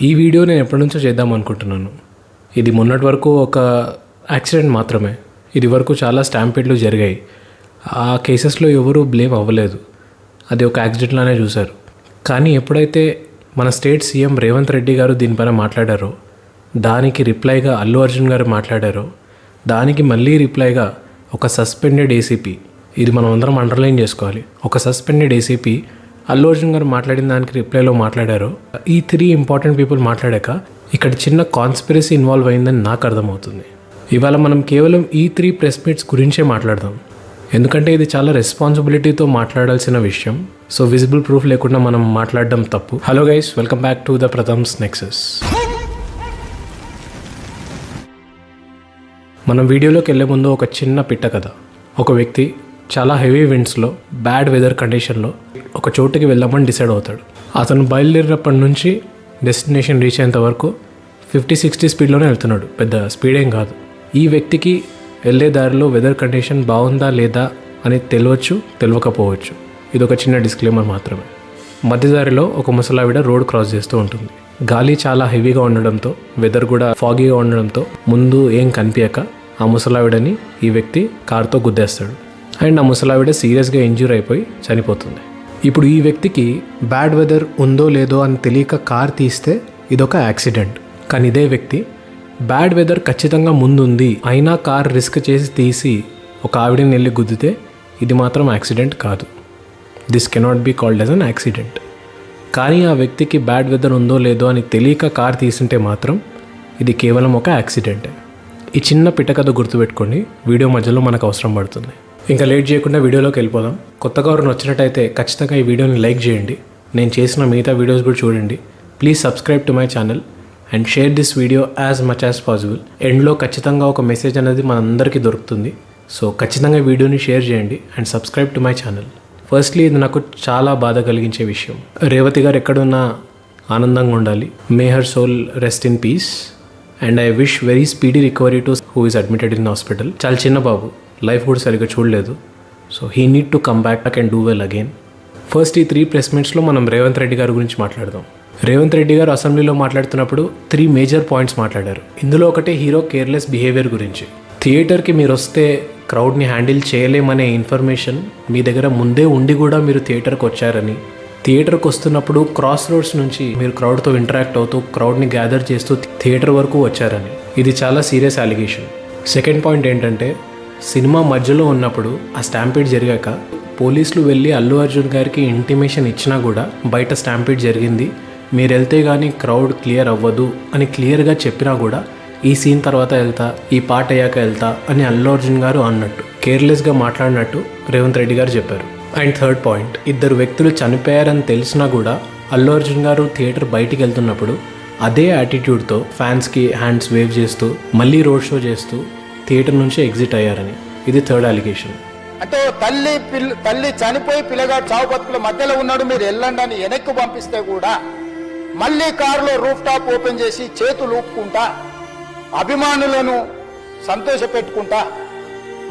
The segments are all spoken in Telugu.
ఈ వీడియో నేను ఎప్పటి నుంచో చేద్దాం అనుకుంటున్నాను. ఇది మొన్నటి వరకు ఒక యాక్సిడెంట్ మాత్రమే. ఇది వరకు చాలా స్టాంపీడ్లు జరిగాయి. ఆ కేసెస్లో ఎవరూ బ్లేమ్ అవ్వలేదు. అది ఒక యాక్సిడెంట్లానే చూశారు. కానీ ఎప్పుడైతే మన స్టేట్ సీఎం రేవంత్ రెడ్డి గారు దీనిపైన మాట్లాడారో, దానికి రిప్లైగా అల్లు అర్జున్ గారు మాట్లాడారో, దానికి మళ్ళీ రిప్లైగా ఒక సస్పెండెడ్ ఏసీపీ, ఇది మనం అందరం అండర్లైన్ చేసుకోవాలి, ఒక సస్పెండెడ్ ఏసీపీ అల్లు అర్జున్ గారు మాట్లాడిన దానికి రిప్లైలో మాట్లాడారో, ఈ 3 ఇంపార్టెంట్ పీపుల్ మాట్లాడాక ఇక్కడ చిన్న కాన్స్పిరసీ ఇన్వాల్వ్ అయిందని నాకు అర్థమవుతుంది. ఇవాళ మనం కేవలం ఈ 3 ప్రెస్ మీట్స్ గురించే మాట్లాడదాం. ఎందుకంటే ఇది చాలా రెస్పాన్సిబిలిటీతో మాట్లాడాల్సిన విషయం. సో విజిబుల్ ప్రూఫ్ లేకుండా మనం మాట్లాడడం తప్పు. Hello guys, welcome back to the Pratham's Nexus. మనం వీడియోలోకి వెళ్ళే ముందు ఒక చిన్న పిట్ట కథ. ఒక వ్యక్తి చాలా హెవీ విండ్స్లో, బ్యాడ్ వెదర్ కండిషన్లో ఒక చోటుకి వెళ్దామని డిసైడ్ అవుతాడు. అతను బయలుదేరినప్పటి నుంచి డెస్టినేషన్ రీచ్ అయ్యేంత వరకు 50-60 స్పీడ్లోనే వెళ్తున్నాడు. పెద్ద స్పీడ్ ఏం కాదు. ఈ వ్యక్తికి వెళ్ళే దారిలో వెదర్ కండిషన్ బాగుందా లేదా అని తెలియవచ్చు, తెలియకపోవచ్చు. ఇది ఒక చిన్న డిస్క్లైమర్ మాత్రమే. మధ్య దారిలో ఒక ముసలావిడ రోడ్ క్రాస్ చేస్తూ ఉంటుంది. గాలి చాలా హెవీగా ఉండడంతో, వెదర్ కూడా ఫాగీగా ఉండడంతో ముందు ఏం కనిపించక ఆ ముసలావిడని ఈ వ్యక్తి కార్తో గుద్దేస్తాడు. అండ్ ఆ ముసలావిడ సీరియస్గా ఇంజ్యూర్ అయిపోయి చనిపోతుంది. ఇప్పుడు ఈ వ్యక్తికి బ్యాడ్ వెదర్ ఉందో లేదో అని తెలియక కార్ తీస్తే ఇదొక యాక్సిడెంట్. కానీ ఇదే వ్యక్తి బ్యాడ్ వెదర్ ఖచ్చితంగా ముందుంది అయినా కార్ రిస్క్ చేసి తీసి ఒక ఆవిడని వెళ్ళి గుద్దితే ఇది మాత్రం యాక్సిడెంట్ కాదు. This cannot be called as an accident. కానీ ఆ వ్యక్తికి బ్యాడ్ వెదర్ ఉందో లేదో అని తెలియక కార్ తీసుంటే మాత్రం ఇది కేవలం ఒక యాక్సిడెంటే. ఈ చిన్న పిట్టకథ గుర్తుపెట్టుకోండి, వీడియో మధ్యలో మనకు అవసరం పడుతుంది. ఇంకా లేట్ చేయకుండా వీడియోలోకి వెళ్ళిపోదాం. కొత్తగా ఎవరు నచ్చినట్టయితే ఖచ్చితంగా ఈ వీడియోని లైక్ చేయండి. నేను చేసిన మిగతా వీడియోస్ కూడా చూడండి. Please subscribe to my channel and share this video as much as possible. ఎండ్లో ఖచ్చితంగా ఒక మెసేజ్ అనేది మనందరికీ దొరుకుతుంది. సో ఖచ్చితంగా వీడియోని షేర్ చేయండి and subscribe to my channel. Firstly ఇది నాకు చాలా బాధ కలిగించే విషయం. రేవతి గారు ఎక్కడున్నా ఆనందంగా ఉండాలి. May her soul rest in peace and I wish very speedy recovery to who is admitted in hospital. చాలా చిన్న బాబు, లైఫ్ కూడా సరిగ్గా చూడలేదు. So he need to come back and do well again. First ఈ 3 ప్రెస్ మీట్స్లో మనం రేవంత్ రెడ్డి గారి గురించి మాట్లాడదాం. రేవంత్ రెడ్డి గారు అసెంబ్లీలో మాట్లాడుతున్నప్పుడు 3 మేజర్ పాయింట్స్ మాట్లాడారు. ఇందులో ఒకటి హీరో కేర్లెస్ బిహేవియర్ గురించి. థియేటర్కి మీరు వస్తే క్రౌడ్ని హ్యాండిల్ చేయలేమనే ఇన్ఫర్మేషన్ మీ దగ్గర ముందే ఉండి కూడా మీరు థియేటర్కి వచ్చారని, థియేటర్కి వస్తున్నప్పుడు క్రాస్ రోడ్స్ నుంచి మీరు క్రౌడ్తో ఇంటరాక్ట్ అవుతూ క్రౌడ్ని గ్యాదర్ చేస్తూ థియేటర్ వరకు వచ్చారని. ఇది చాలా సీరియస్ అలిగేషన్. సెకండ్ పాయింట్ ఏంటంటే, సినిమా మధ్యలో ఉన్నప్పుడు ఆ స్టాంపీడ్ జరిగాక పోలీసులు వెళ్ళి అల్లు అర్జున్ గారికి ఇంటిమేషన్ ఇచ్చినా కూడా బయట స్టాంపీడ్ జరిగింది, మీరు వెళ్తే కానీ క్రౌడ్ క్లియర్ అవ్వదు అని క్లియర్గా చెప్పినా కూడా ఈ సీన్ తర్వాత వెళ్తా, ఈ పాట అయ్యాక వెళ్తా అని అల్లు అర్జున్ గారు అన్నట్టు, కేర్లెస్గా మాట్లాడినట్టు రేవంత్ రెడ్డి గారు చెప్పారు. అండ్ థర్డ్ పాయింట్, 2 వ్యక్తులు చనిపోయారని తెలిసినా కూడా అల్లు అర్జున్ గారు థియేటర్ బయటికి వెళ్తున్నప్పుడు అదే యాటిట్యూడ్తో ఫ్యాన్స్కి హ్యాండ్స్ వేవ్ చేస్తూ మళ్ళీ రోడ్ షో చేస్తూ థియేటర్ నుంచి ఎగ్జిట్ అయ్యారని. ఇది థర్డ్ అలిగేషన్. అంటే తల్లి చనిపోయి పిల్లగాడు చావు బతుకుల మధ్యలో ఉన్నాడు, మీరు వెళ్ళండి అని వెనక్కి పంపిస్తే కూడా మళ్ళీ కారులో రూఫ్ టాప్ ఓపెన్ చేసి చేతులు ఊపుకుంటా అభిమానులను సంతోష పెట్టుకుంటా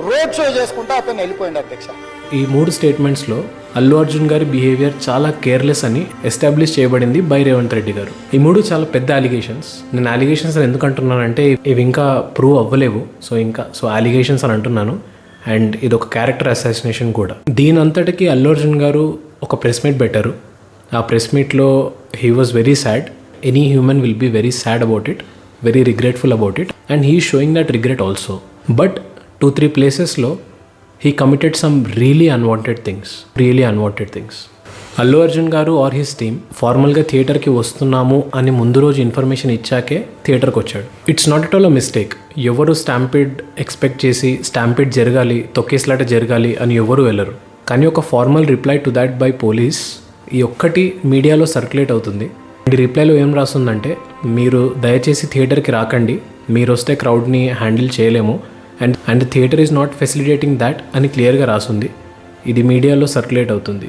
రోడ్ షో చేసుకుంటా అతను వెళ్ళిపోయింది. అధ్యక్ష, ఈ 3 స్టేట్మెంట్స్లో అల్లు అర్జున్ గారి బిహేవియర్ చాలా కేర్లెస్ అని ఎస్టాబ్లిష్ చేయబడింది బై రేవంత్ రెడ్డి గారు. ఈ 3 చాలా పెద్ద అలిగేషన్స్. నేను అలిగేషన్స్ అని ఎందుకు అంటున్నానంటే ఇవి ఇంకా ప్రూవ్ అవ్వలేవు. సో అలిగేషన్స్ అని అంటున్నాను. అండ్ ఇది ఒక క్యారెక్టర్ అసాసినేషన్ కూడా. దీని అంతటికీ అల్లు అర్జున్ గారు ఒక ప్రెస్ మీట్ పెట్టారు. ఆ ప్రెస్ మీట్లో he was very sad. Any human will be very sad about it, very regretful about it, and he showing that regret also. But 2-3 ప్లేసెస్లో he committed some really unwanted things. Allu Arjun గారు ఆర్ హిస్ టీమ్ ఫార్మల్గా థియేటర్కి వస్తున్నాము అని ముందు రోజు ఇన్ఫర్మేషన్ ఇచ్చాకే థియేటర్కి వచ్చాడు. It's not at all a mistake. ఎవరు స్టాంపీడ్ ఎక్స్పెక్ట్ చేసి స్టాంపీడ్ జరగాలి, తొక్కేసలాట జరగాలి అని ఎవరు వెళ్ళరు. కానీ ఒక formal reply to that by police ఈ ఒక్కటి మీడియాలో సర్క్యులేట్ అవుతుంది. ఈ రిప్లైలో ఏం రాస్తుందంటే, మీరు దయచేసి థియేటర్కి రాకండి, మీరు వస్తే క్రౌడ్ని హ్యాండిల్ చేయలేము and theatre is not facilitating that అని క్లియర్గా రాసుంది. ఇది మీడియాలో సర్క్యులేట్ అవుతుంది.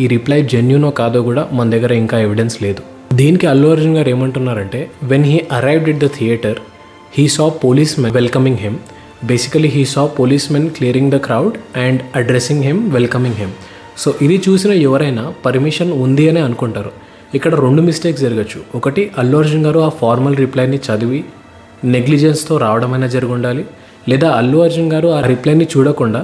ఈ రిప్లై జెన్యూనో కాదో కూడా మన దగ్గర ఇంకా ఎవిడెన్స్ లేదు. దీనికి అల్లు అర్జున్ గారు ఏమంటున్నారంటే, when he arrived at the theatre he saw police men welcoming him. Basically he saw police men clearing the crowd and addressing him, welcoming him. So ఇది చూసిన ఎవరైనా పర్మిషన్ ఉంది అనే అనుకుంటారు. ఇక్కడ 2 మిస్టేక్స్ జరగచ్చు. ఒకటి, అల్లు అర్జున్ గారు ఆ ఫార్మల్ రిప్లైని చదివి నెగ్లిజెన్స్తో రావడమైనా జరిగి ఉండాలి, లేదా అల్లు అర్జున్ గారు ఆ రిప్లైని చూడకుండా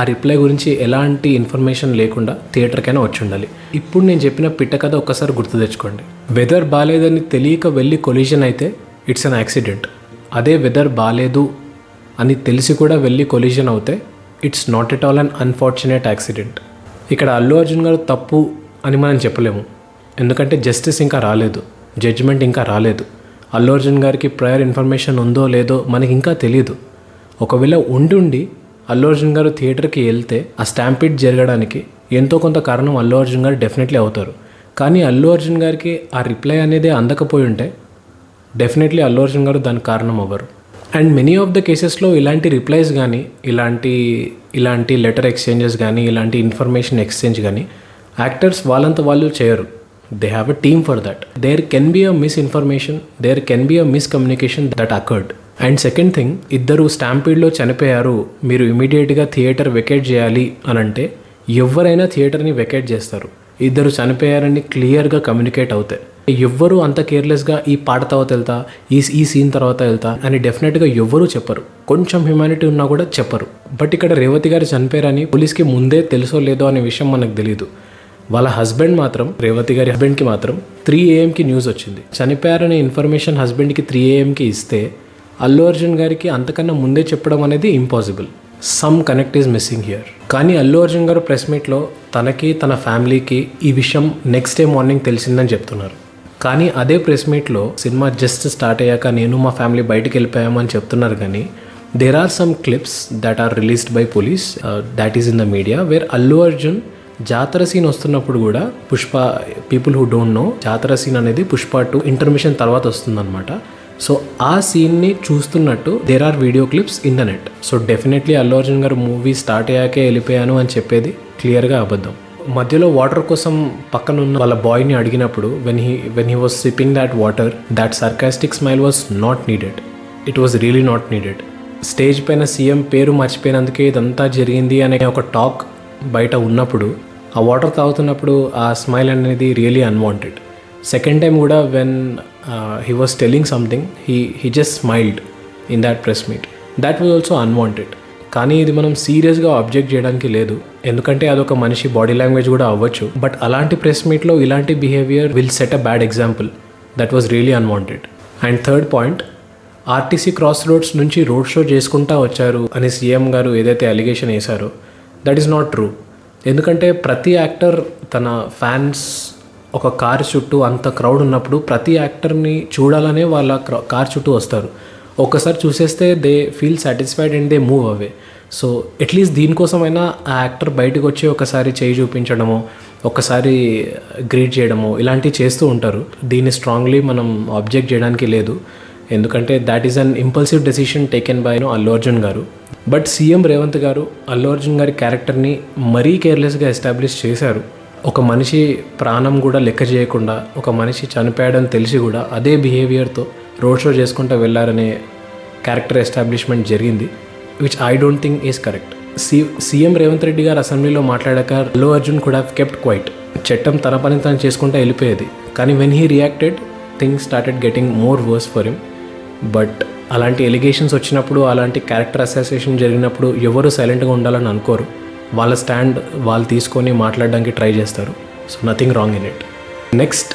ఆ రిప్లై గురించి ఎలాంటి ఇన్ఫర్మేషన్ లేకుండా థియేటర్కైనా వచ్చి ఉండాలి. ఇప్పుడు నేను చెప్పిన పిట్ట కథ ఒక్కసారి గుర్తు తెచ్చుకోండి. వెదర్ బాగాలేదని తెలియక వెళ్ళి కొలిజన్ అయితే ఇట్స్ అన్ యాక్సిడెంట్. అదే వెదర్ బాగాలేదు అని తెలిసి కూడా వెళ్ళి కొలిజన్ అవుతే it's not at all an unfortunate accident. ఇక్కడ అల్లు అర్జున్ గారు తప్పు అని మనం చెప్పలేము, ఎందుకంటే జస్టిస్ ఇంకా రాలేదు, జడ్జిమెంట్ ఇంకా రాలేదు. అల్లు అర్జున్ గారికి ప్రయర్ ఇన్ఫర్మేషన్ ఉందో లేదో మనకి ఇంకా తెలియదు. ఒకవేళ ఉండి అల్లు అర్జున్ గారు థియేటర్కి వెళ్తే ఆ స్టాంపిడ్ జరగడానికి ఎంతో కొంత కారణం అల్లు అర్జున్ గారు డెఫినెట్లీ అవుతారు. కానీ అల్లు అర్జున్ గారికి ఆ రిప్లై అనేది అందకపోయి ఉంటే డెఫినెట్లీ అల్లు అర్జున్ గారు దానికి కారణం అవ్వరు. అండ్ మెనీ ఆఫ్ ద కేసెస్లో ఇలాంటి రిప్లైస్ కానీ ఇలాంటి లెటర్ ఎక్స్చేంజెస్ కానీ ఇలాంటి ఇన్ఫర్మేషన్ ఎక్స్చేంజ్ కానీ యాక్టర్స్ వాళ్ళంతా వాళ్ళు చేయరు. They have a team for that. There can be a misinformation, there can be a miscommunication that occurred. And second thing, ఇద్దరు స్టాంపీడ్లో చనిపోయారు, మీరు ఇమీడియట్గా థియేటర్ వెకేట్ చేయాలి అని అంటే ఎవరైనా థియేటర్ని వెకేట్ చేస్తారు. ఇద్దరు చనిపోయారని క్లియర్గా కమ్యూనికేట్ అవుతాయి. ఎవ్వరూ అంత కేర్లెస్గా ఈ పాట తర్వాత వెళ్తా, ఈ సీన్ తర్వాత వెళ్తా అని డెఫినెట్గా ఎవ్వరూ చెప్పరు. కొంచెం హ్యుమానిటీ ఉన్నా కూడా చెప్పరు. బట్ ఇక్కడ రేవతి గారు చనిపోయారని పోలీస్కి ముందే తెలుసో లేదో అనే విషయం మనకు తెలియదు. వాళ్ళ హస్బెండ్ మాత్రం, రేవతి గారి హస్బెండ్కి మాత్రం 3 AM న్యూస్ వచ్చింది. చనిపోయారనే ఇన్ఫర్మేషన్ హస్బెండ్కి 3 AM ఇస్తే అల్లు అర్జున్ గారికి అంతకన్నా ముందే చెప్పడం అనేది impossible. Some connect is missing here. కానీ అల్లు అర్జున్ గారు ప్రెస్ మీట్లో తనకి తన ఫ్యామిలీకి ఈ విషయం నెక్స్ట్ డే మార్నింగ్ తెలిసిందని చెప్తున్నారు. కానీ అదే ప్రెస్ మీట్లో సినిమా జస్ట్ స్టార్ట్ అయ్యాక నేను మా ఫ్యామిలీ బయటికి వెళ్ళిపోయామని చెప్తున్నారు. కానీ there are some clips that are released by police that is in the media where Allu Arjun జాతర సీన్ వస్తున్నప్పుడు కూడా Pushpa, people who don't know, జాతర సీన్ అనేది పుష్ప 2 ఇంటర్మిషన్ తర్వాత వస్తుందన్నమాట. సో ఆ సీన్ని చూస్తున్నట్టు there are video clips in the net. So definitely Allu Arjun garu movie start అయ్యాకే వెళ్ళిపోయాను అని చెప్పేది క్లియర్గా అబద్ధం. మధ్యలో వాటర్ కోసం పక్కన ఉన్న వాళ్ళ బాయ్ని అడిగినప్పుడు when he was sipping that water, that sarcastic smile was not needed. It was really not needed. Stage పైన సీఎం పేరు మర్చిపోయినందుకే ఇదంతా జరిగింది అనే ఒక టాక్ బయట ఉన్నప్పుడు ఆ వాటర్ తాగుతున్నప్పుడు ఆ స్మైల్ అనేది రియలీ అన్వాంటెడ్. సెకండ్ టైం కూడా when he was telling something, he just smiled in that press meet. That was also unwanted. కానీ ఇది మనం సీరియస్గా అబ్జెక్ట్ చేయడానికి లేదు, ఎందుకంటే అదొక మనిషి బాడీ లాంగ్వేజ్ కూడా అవ్వచ్చు. బట్ అలాంటి ప్రెస్ మీట్లో ఇలాంటి behaviour will set a bad example. That was really unwanted. And third point, RTC cross roads నుంచి రోడ్ షో చేసుకుంటా వచ్చారు అని సీఎం గారు ఏదైతే అలిగేషన్ వేశారో దట్ ఈస్ నాట్ ట్రూ. ఎందుకంటే ప్రతి యాక్టర్ తన ఫ్యాన్స్ ఒక కార్ చుట్టూ అంత క్రౌడ్ ఉన్నప్పుడు ప్రతి యాక్టర్ని చూడాలనే వాళ్ళ కార్ చుట్టూ వస్తారు. ఒక్కసారి చూసేస్తే they feel satisfied and they move away. So at least దీనికోసమైనా ఆ యాక్టర్ బయటకు వచ్చి ఒకసారి చేయి చూపించడమో, ఒకసారి గ్రీట్ చేయడమో ఇలాంటివి చేస్తూ ఉంటారు. దీన్ని స్ట్రాంగ్లీ మనం ఆబ్జెక్ట్ చేయడానికి లేదు, ఎందుకంటే that is an impulsive decision taken by Allu Arjun garu. But CM Revanth గారు అల్లు అర్జున్ గారి క్యారెక్టర్ని మరీ కేర్లెస్గా ఎస్టాబ్లిష్ చేశారు. ఒక మనిషి ప్రాణం కూడా లెక్క చేయకుండా, ఒక మనిషి చనిపోయాడని తెలిసి కూడా అదే బిహేవియర్తో రోడ్ షో చేసుకుంటూ వెళ్ళారనే క్యారెక్టర్ ఎస్టాబ్లిష్మెంట్ జరిగింది, which I don't think is correct. CM Revanth Reddy garu అసెంబ్లీలో మాట్లాడాక Allu Arjun could have kept quiet. చట్టం తన పని తను చేసుకుంటూ వెళ్ళిపోయేది. కానీ when he reacted things started getting more worse for him. But అలాంటి ఎలిగేషన్స్ వచ్చినప్పుడు, అలాంటి క్యారెక్టర్ అసోసియేషన్ జరిగినప్పుడు ఎవరు సైలెంట్గా ఉండాలని అనుకోరు. వాళ్ళ స్టాండ్ వాళ్ళు తీసుకొని మాట్లాడడానికి ట్రై చేస్తారు. So nothing wrong in it. Next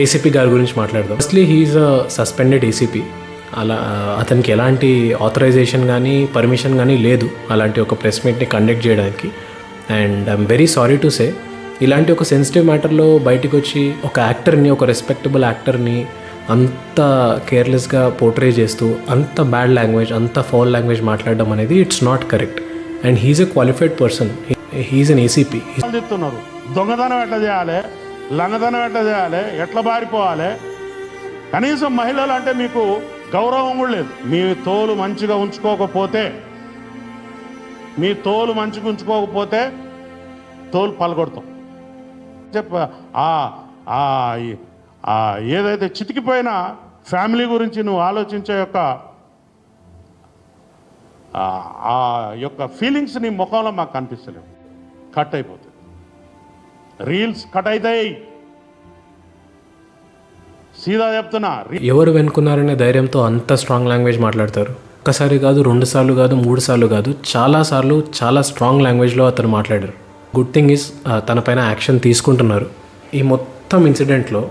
ACP గారి గురించి మాట్లాడదాం. ఫస్ట్లీ హీఈస్ అ సస్పెండెడ్ ఏసీపీ. అలా అతనికి ఎలాంటి ఆథరైజేషన్ కానీ పర్మిషన్ కానీ లేదు అలాంటి ఒక ప్రెస్ మీట్ని కండక్ట్ చేయడానికి. And I'm very sorry to say, ఇలాంటి ఒక సెన్సిటివ్ మ్యాటర్లో బయటకు వచ్చి ఒక యాక్టర్ని, ఒక రెస్పెక్టబుల్ యాక్టర్ని అంత కేర్లెస్గా పోర్ట్రే చేస్తూ అంత బ్యాడ్ లాంగ్వేజ్, అంత ఫౌల్ లాంగ్వేజ్ మాట్లాడడం అనేది it's not correct. And he's a qualified person, he's an ACP. చెప్తున్నారు దొంగతనం ఎట్లా చేయాలి, లంగతనం ఎట్లా చేయాలి, ఎట్లా బారిపోవాలి, కనీసం మహిళలు అంటే మీకు గౌరవం కూడా లేదు. మీ తోలు మంచిగా ఉంచుకోకపోతే, తోలు పలగొడతాం. ఏదైతే చితికిపోయిన ఫ్యామిలీ గురించి నువ్వు ఆలోచించే యొక్క ఫీలింగ్స్ నీ ముఖంలో మాకు కనిపిస్తలేవు. కట్ అయిపోతుంది, రీల్స్ కట్ అవుతాయి. సీదా చెప్తున్నా. ఎవరు వెనుకున్నారనే ధైర్యంతో అంత స్ట్రాంగ్ లాంగ్వేజ్ మాట్లాడతారు. ఒక్కసారి కాదు, 2 సార్లు కాదు, 3 సార్లు కాదు, చాలాసార్లు చాలా స్ట్రాంగ్ లాంగ్వేజ్లో అతను మాట్లాడారు. గుడ్ థింగ్ ఈజ్ తన పైన యాక్షన్ తీసుకుంటున్నారు. ఈ మొత్తం ఇన్సిడెంట్లో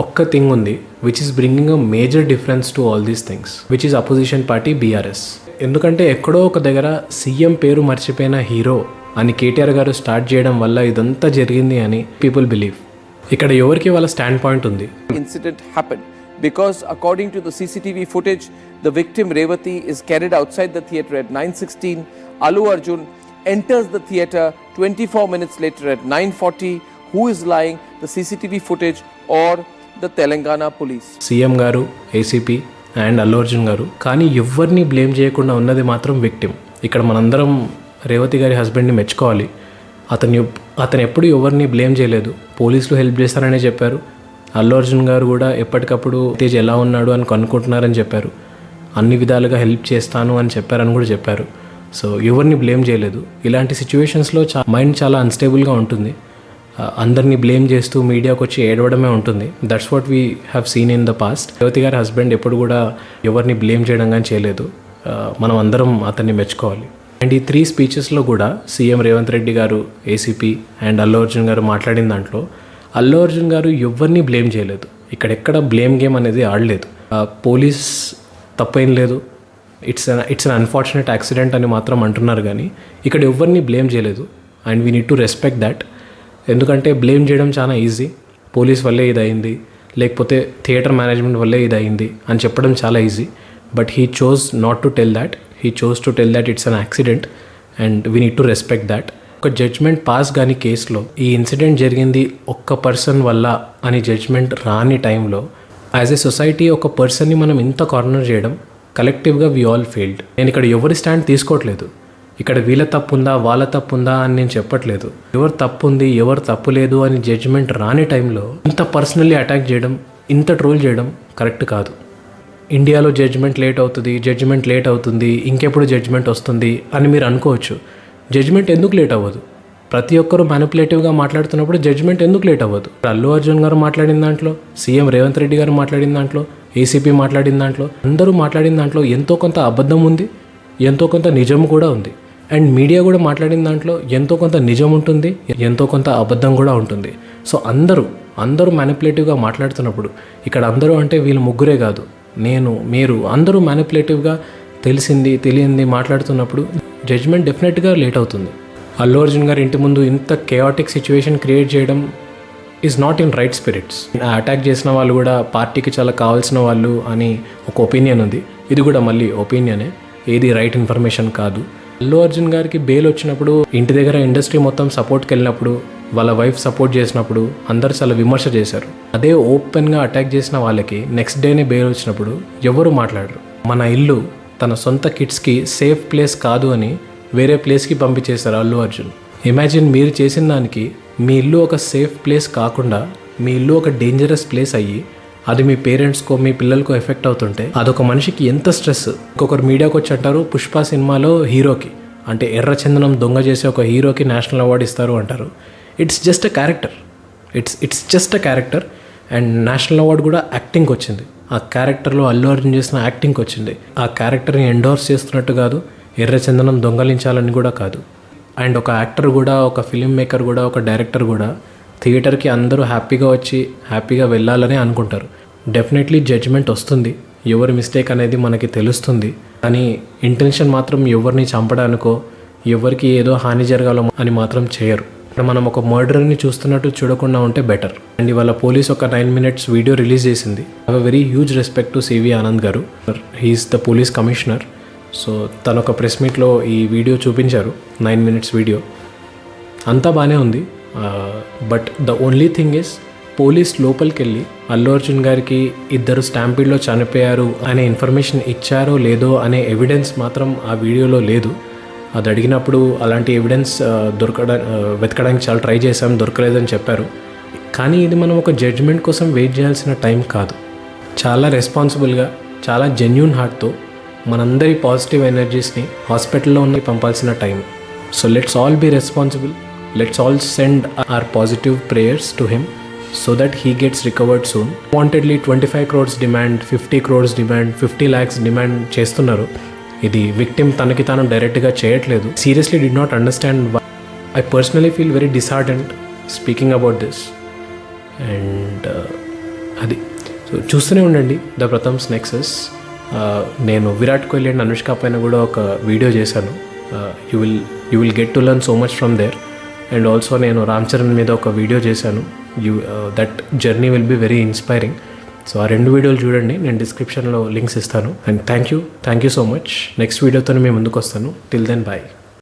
ఒక్క థింగ్ ఉంది which is bringing a major difference to all these things, which is opposition party BRS. ఎందుకంటే ఎక్కడో ఒక దగ్గర సీఎం పేరు మర్చిపోయిన హీరో అని కేటీఆర్ గారు స్టార్ట్ చేయడం వల్ల ఇదంతా జరిగింది అని పీపుల్ బిలీవ్. ఇక్కడ ఎవరికి వాళ్ళ స్టాండ్ పాయింట్ ఉంది. Incident happened because according to the CCTV footage, the victim Revati is carried outside the theatre at 9:16. Allu Arjun enters the theatre 24 minutes later at 9:40. Who is lying, the CCTV footage or the Telangana police? CM గారు, ఏసీపీ అండ్ అల్లు అర్జున్ గారు. కానీ ఎవరిని బ్లేమ్ చేయకుండా ఉన్నది మాత్రం విక్టిమ్. ఇక్కడ మనందరం రేవతి గారి హస్బెండ్ని మెచ్చుకోవాలి. అతను ఎప్పుడు ఎవరిని బ్లేమ్ చేయలేదు. పోలీసులు హెల్ప్ చేస్తారనే చెప్పారు. అల్లు అర్జున్ గారు కూడా ఎప్పటికప్పుడు తేజ్ ఎలా ఉన్నాడు అని కనుక్కుంటున్నారని చెప్పారు. అన్ని విధాలుగా హెల్ప్ చేస్తాను అని చెప్పారని కూడా చెప్పారు. సో ఎవరిని బ్లేమ్ చేయలేదు. ఇలాంటి సిచ్యువేషన్స్లో మైండ్ చాలా అన్స్టేబుల్గా ఉంటుంది. అందరినీ బ్లేమ్ చేస్తూ మీడియాకి వచ్చి ఏడవడమే ఉంటుంది. That's what we have seen in the past. Revathi గారి హస్బెండ్ ఎప్పుడు కూడా ఎవరిని బ్లేమ్ చేయడం కానీ చేయలేదు. మనం అందరం అతన్ని మెచ్చుకోవాలి. అండ్ ఈ 3 స్పీచెస్లో కూడా సీఎం రేవంత్ రెడ్డి గారు, ఏసీపీ అండ్ అల్లు అర్జున్ గారు మాట్లాడిన దాంట్లో అల్లు అర్జున్ గారు ఎవరిని బ్లేమ్ చేయలేదు. ఇక్కడెక్కడ బ్లేమ్ గేమ్ అనేది ఆడలేదు. పోలీస్ తప్పేం లేదు, ఇట్స్ అన్ అన్ఫార్చునేట్ యాక్సిడెంట్ అని మాత్రం అంటున్నారు. కానీ ఇక్కడ ఎవరిని బ్లేమ్ చేయలేదు. And we need to respect that. ఎందుకంటే బ్లేమ్ చేయడం చాలా ఈజీ. పోలీస్ వల్లే ఇది అయింది, లేకపోతే థియేటర్ మేనేజ్మెంట్ వల్లే ఇది అయింది అని చెప్పడం చాలా easy. But he chose not to tell that. He chose to tell that it's an accident and we need to respect that. ఒక జడ్జ్మెంట్ పాస్ కానీ కేసులో ఈ ఇన్సిడెంట్ జరిగింది ఒక్క పర్సన్ వల్ల అని జడ్జ్మెంట్ రాని టైంలో యాజ్ ఎ సొసైటీ ఒక పర్సన్ని మనం ఇంత కార్నర్ చేయడం, కలెక్టివ్గా వీ ఆల్ ఫెయిల్డ్. నేను ఇక్కడ ఎవరి స్టాండ్ తీసుకోవట్లేదు. ఇక్కడ వీళ్ళ తప్పు ఉందా వాళ్ళ తప్పు ఉందా అని నేను చెప్పట్లేదు. ఎవరు తప్పు ఉంది ఎవరు తప్పు లేదు అని జడ్జ్మెంట్ రాని టైంలో ఇంత పర్సనల్లీ అటాక్ చేయడం, ఇంత ట్రోల్ చేయడం కరెక్ట్ కాదు. ఇండియాలో జడ్జ్మెంట్ లేట్ అవుతుంది, ఇంకెప్పుడు జడ్జ్మెంట్ వస్తుంది అని మీరు అనుకోవచ్చు. జడ్జ్మెంట్ ఎందుకు లేట్ అవ్వదు? ప్రతి ఒక్కరూ మ్యానిపులేటివ్గా మాట్లాడుతున్నప్పుడు జడ్జ్మెంట్ ఎందుకు లేట్ అవ్వదు? అల్లు అర్జున్ గారు మాట్లాడిన దాంట్లో, సీఎం రేవంత్ రెడ్డి గారు మాట్లాడిన దాంట్లో, ఏసీపీ మాట్లాడిన దాంట్లో, అందరూ మాట్లాడిన దాంట్లో ఎంతో కొంత అబద్ధం ఉంది, ఎంతో కొంత నిజం కూడా ఉంది. అండ్ మీడియా కూడా మాట్లాడిన దాంట్లో ఎంతో కొంత నిజం ఉంటుంది, ఎంతో కొంత అబద్ధం కూడా ఉంటుంది. సో అందరూ మ్యానిపులేటివ్గా మాట్లాడుతున్నప్పుడు, ఇక్కడ అందరూ అంటే వీళ్ళు ముగ్గురే కాదు, నేను, మీరు అందరూ మ్యానిపులేటివ్గా తెలిసింది తెలియంది మాట్లాడుతున్నప్పుడు జడ్జ్మెంట్ డెఫినెట్గా లేట్ అవుతుంది. అల్లు అర్జున్ గారి ఇంటి ముందు ఇంత కేయాటిక్ సిచ్యువేషన్ క్రియేట్ చేయడం is not in right spirits. Attack చేసిన వాళ్ళు కూడా పార్టీకి చాలా కావాల్సిన వాళ్ళు అని ఒక ఒపీనియన్ ఉంది. ఇది కూడా మళ్ళీ ఒపీనియనే, ఏది రైట్ ఇన్ఫర్మేషన్ కాదు. అల్లు అర్జున్ గారికి బెయిల్ వచ్చినప్పుడు, ఇంటి దగ్గర ఇండస్ట్రీ మొత్తం సపోర్ట్కి వెళ్ళినప్పుడు, వాళ్ళ వైఫ్ సపోర్ట్ చేసినప్పుడు అందరు చాలా విమర్శ చేశారు. అదే ఓపెన్గా అటాక్ చేసిన వాళ్ళకి నెక్స్ట్ డేనే బెయిల్ వచ్చినప్పుడు ఎవరు మాట్లాడరు. మన ఇల్లు తన సొంత కిడ్స్కి సేఫ్ ప్లేస్ కాదు అని వేరే ప్లేస్కి పంపించేశారు అల్లు అర్జున్. ఇమాజిన్, మీరు చేసిన దానికి మీ ఇల్లు ఒక సేఫ్ ప్లేస్ కాకుండా మీ ఇల్లు ఒక డేంజరస్ ప్లేస్ అయ్యి అది మీ పేరెంట్స్కో మీ పిల్లలకో ఎఫెక్ట్ అవుతుంటే అదొక మనిషికి ఎంత స్ట్రెస్. ఇంకొకరు మీడియాకి వచ్చి అంటారు, పుష్ప సినిమాలో హీరోకి అంటే ఎర్రచందనం దొంగ చేసే ఒక హీరోకి నేషనల్ అవార్డు ఇస్తారు అంటారు. It's just a character. It's just a character. And national award కూడా యాక్టింగ్కి వచ్చింది. ఆ క్యారెక్టర్లో అల్లు అర్జున్ చేసిన యాక్టింగ్కి వచ్చింది. ఆ క్యారెక్టర్ని ఎండోర్స్ చేస్తున్నట్టు కాదు, ఎర్రచందనం దొంగలించాలని కూడా కాదు. అండ్ ఒక యాక్టర్ కూడా, ఒక ఫిలిం మేకర్ కూడా, ఒక డైరెక్టర్ కూడా థియేటర్కి అందరూ హ్యాపీగా వచ్చి హ్యాపీగా వెళ్ళాలని అనుకుంటారు. డెఫినెట్లీ జడ్జ్మెంట్ వస్తుంది, ఎవరి మిస్టేక్ అనేది మనకి తెలుస్తుంది. కానీ ఇంటెన్షన్ మాత్రం ఎవరిని చంపడానికో ఎవరికి ఏదో హాని జరగాలో అని మాత్రం చేయరు. మనం ఒక మర్డర్ని చూస్తున్నట్టు చూడకుండా ఉంటే బెటర్. అండ్ ఇవాళ పోలీస్ ఒక 9 minutes వీడియో రిలీజ్ చేసింది. I have very huge respect to C V Anand garu. He is the police commissioner. So తను ఒక ప్రెస్ మీట్లో ఈ వీడియో చూపించారు, 9 minutes వీడియో. అంతా బాగానే ఉంది. But the only thing is, police లోపలికి వెళ్ళి అల్లు అర్జున్ గారికి ఇద్దరు స్టాంపీడ్లో చనిపోయారు అనే ఇన్ఫర్మేషన్ ఇచ్చారో లేదో అనే ఎవిడెన్స్ మాత్రం ఆ వీడియోలో లేదు. అది అడిగినప్పుడు అలాంటి ఎవిడెన్స్ వెతకడానికి చాలా ట్రై చేశాం, దొరకలేదని చెప్పారు. కానీ ఇది మనం ఒక జడ్జ్మెంట్ కోసం వెయిట్ చేయాల్సిన టైం కాదు. చాలా రెస్పాన్సిబుల్గా, చాలా జెన్యూన్ హార్ట్తో మనందరి పాజిటివ్ ఎనర్జీస్ని హాస్పిటల్లో ఉన్న పంపాల్సిన time. So let's all be responsible. Let's all send our positive prayers to him so that he gets recovered soon. Wantedly 25 crores demand, 50 crores demand, 50 lakhs demand చేస్తున్నారు. ఇది విక్టిమ్ తనకి తాను డైరెక్ట్గా చేయట్లేదు. Seriously did not understand. I personally feel very disheartened speaking about this. And అది సో చూస్తూనే ఉండండి ద ప్రథమ్స్ నెక్సస్. నేను విరాట్ కోహ్లీ అండ్ అనుష్క పైన కూడా ఒక వీడియో చేశాను. You will get to learn so much from there. And also నేను రామ్ చరణ్ మీద ఒక వీడియో చేశాను. That journey will be very inspiring. So ఆ 2 వీడియోలు చూడండి, నేను డిస్క్రిప్షన్లో లింక్స్ ఇస్తాను. And thank you so much. Next వీడియోతో మేము ముందుకు వస్తాను. Till then bye.